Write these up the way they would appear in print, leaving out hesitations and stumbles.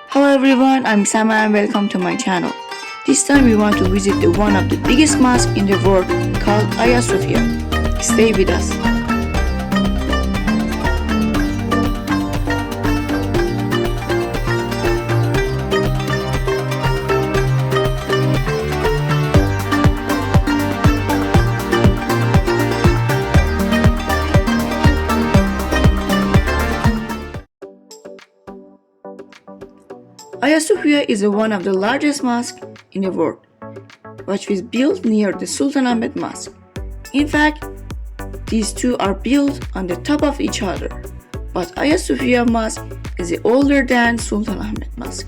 Hello everyone, I'm Sama and welcome to my channel. This time we want to visit one of the biggest mosques in the world called Hagia Sophia. Stay with us. Hagia Sophia is one of the largest mosques in the world, which was built near the Sultanahmet Mosque. In fact, these two are built on the top of each other, but Hagia Sophia Mosque is older than Sultanahmet Mosque.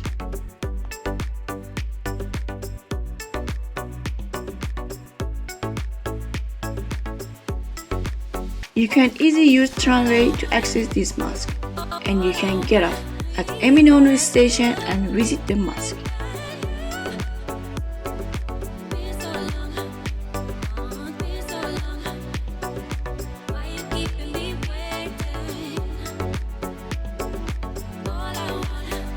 You can easily use tramway to access this mosque, and you can get off at Eminönü station and visit the mosque.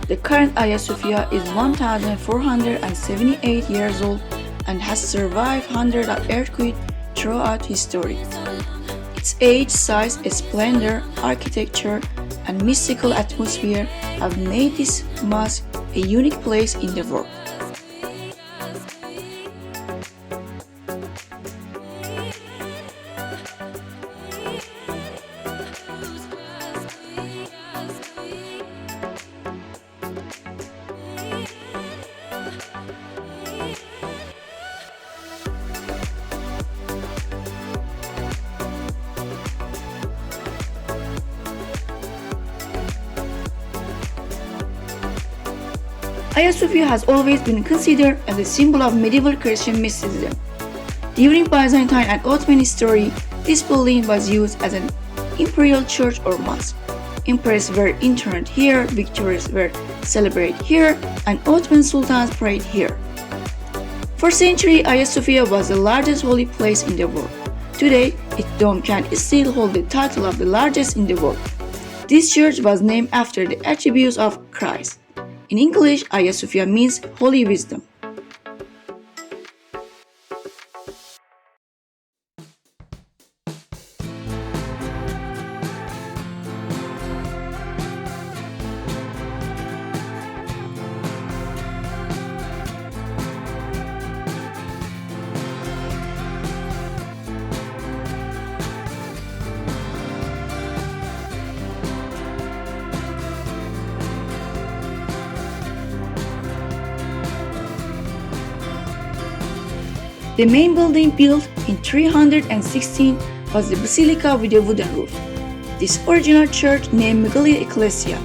The current Hagia Sophia is 1,478 years old and has survived hundreds of earthquakes throughout history. Its age, size, splendor, architecture, and mystical atmosphere have made this mosque a unique place in the world. Hagia Sophia has always been considered as a symbol of medieval Christian mysticism. During Byzantine and Ottoman history, this building was used as an imperial church or mosque. Emperors were enthroned here, victories were celebrated here, and Ottoman sultans prayed here. For centuries, Hagia Sophia was the largest holy place in the world. Today, its dome can still hold the title of the largest in the world. This church was named after the attributes of Christ. In English, Hagia Sophia means holy wisdom. The main building, built in 316, was the basilica with a wooden roof. This original church, named Megalia Ecclesia,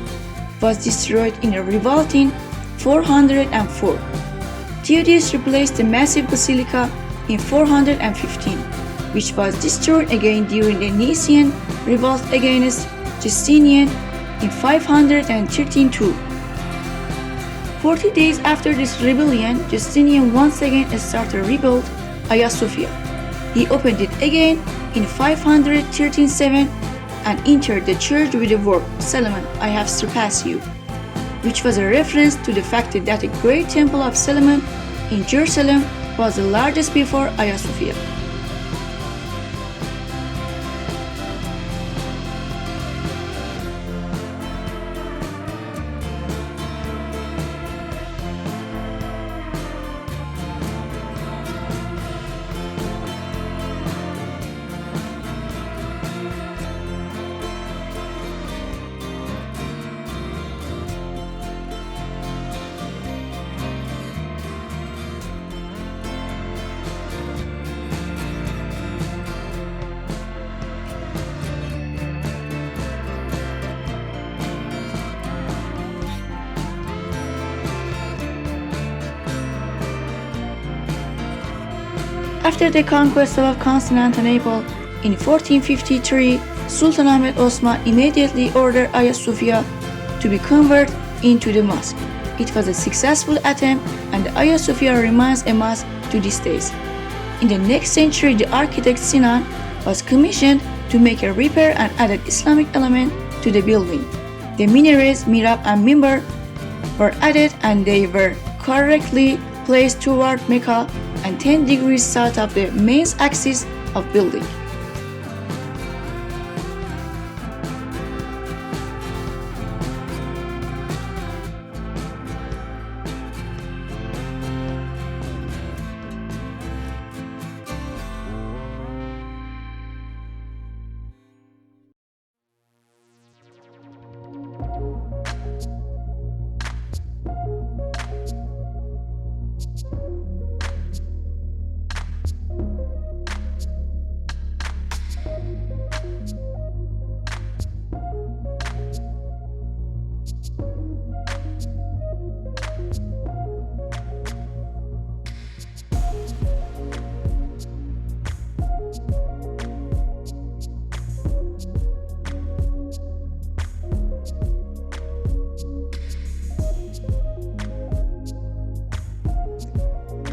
was destroyed in a revolt in 404. Theodosius replaced the massive basilica in 415, which was destroyed again during the Nicene revolt against Justinian in 513 too. 40 days after this rebellion, Justinian once again started to rebuild Hagia Sophia. He opened it again in 537 and entered the church with the word, "Solomon, I have surpassed you," which was a reference to the fact that the great temple of Solomon in Jerusalem was the largest before Hagia Sophia. After the conquest of Constantinople in 1453, Sultan Ahmed Osman immediately ordered Hagia Sophia to be converted into the mosque. It was a successful attempt, and the Hagia Sophia remains a mosque to this day. In the next century, the architect Sinan was commissioned to make a repair and added Islamic element to the building. The minarets, mihrab, and minbar were added and they were correctly placed toward Mecca and 10 degrees south of the main axis of building.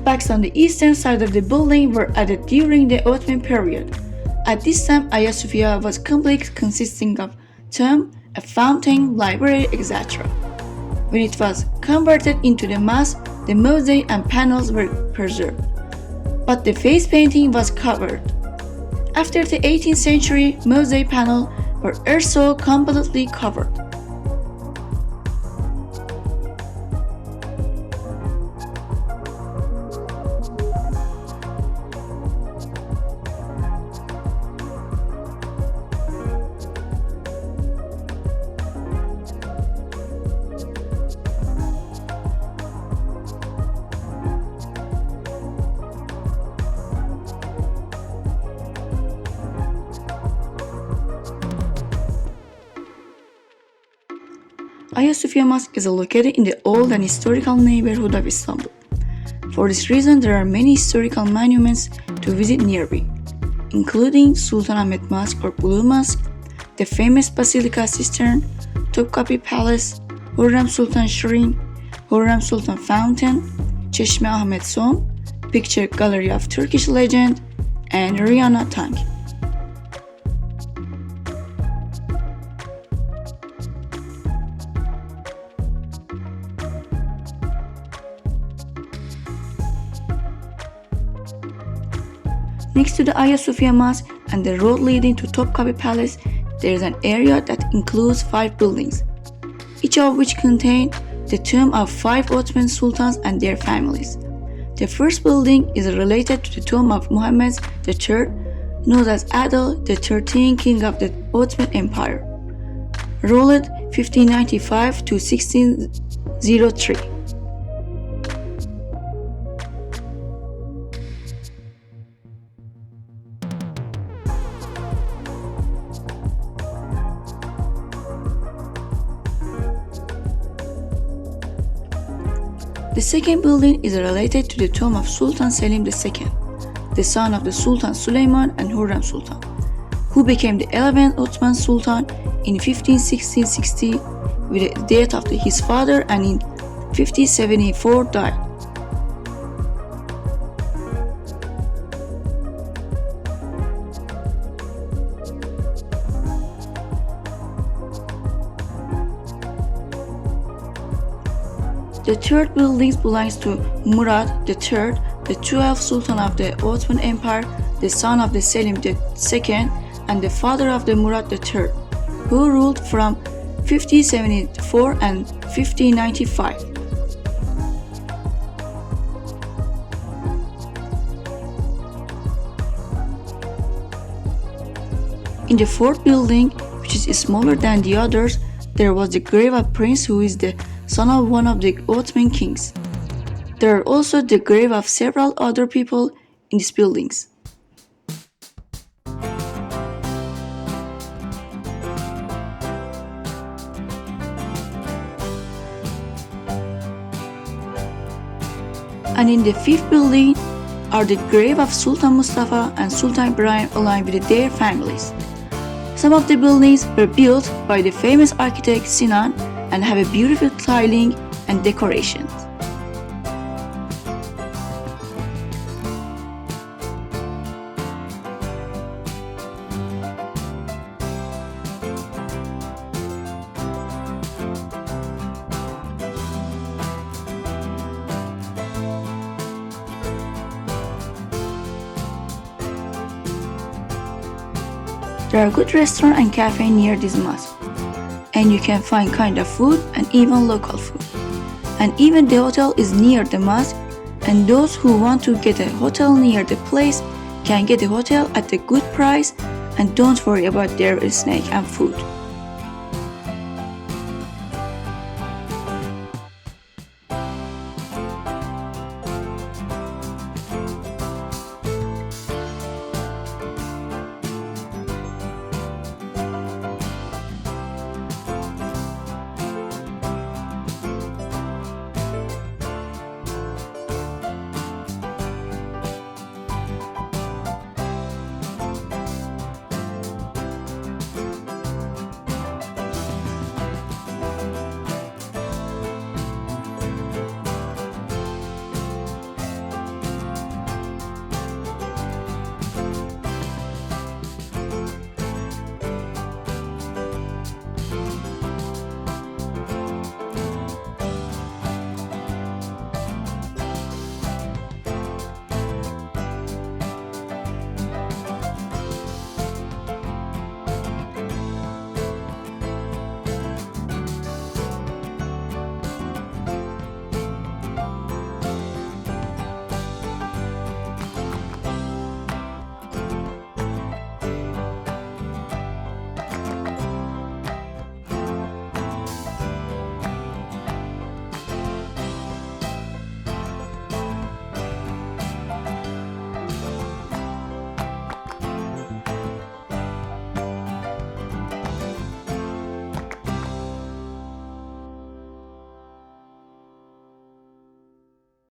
Bags on the eastern side of the building were added during the Ottoman period. At this time, Hagia Sophia was complete, consisting of tomb, a fountain, library, etc. When it was converted into the mosque, the mosque and panels were preserved, but the face painting was covered. After the 18th century, mosque panels were also completely covered. Hagia Sophia Mosque is located in the old and historical neighborhood of Istanbul. For this reason, there are many historical monuments to visit nearby, including Sultan Ahmet Mosque or Blue Mosque, the famous Basilica Cistern, Topkapi Palace, Hurrem Sultan Shrine, Hurrem Sultan Fountain, Çeşme Ahmet Son, Picture Gallery of Turkish Legend, and Rihanna Tank. Next to the Hagia Sophia Mosque and the road leading to Topkapi Palace, there is an area that includes 5 buildings, each of which contain the tomb of 5 Ottoman sultans and their families. The first building is related to the tomb of Muhammad III, known as Adil, the 13th king of the Ottoman Empire, ruled 1595 to 1603. The second building is related to the tomb of Sultan Selim II, the son of the Sultan Süleyman and Hurrem Sultan, who became the 11th Ottoman Sultan in 1560 with the death of his father, and in 1574 died. The third building belongs to Murad III, the 12th Sultan of the Ottoman Empire, the son of the Selim II and the father of the Murad III, who ruled from 1574 and 1595. In the fourth building, which is smaller than the others, there was the grave of Prince who is the son of one of the Ottoman kings. There are also the grave of several other people in these buildings. And in the fifth building are the grave of Sultan Mustafa and Sultan Ibrahim along with their families. Some of the buildings were built by the famous architect Sinan and have a beautiful tiling and decorations. There are good restaurants and cafes near this mosque, and you can find kind of food and even local food. And even the hotel is near the mosque, and those who want to get a hotel near the place can get a hotel at a good price and don't worry about their snack and food.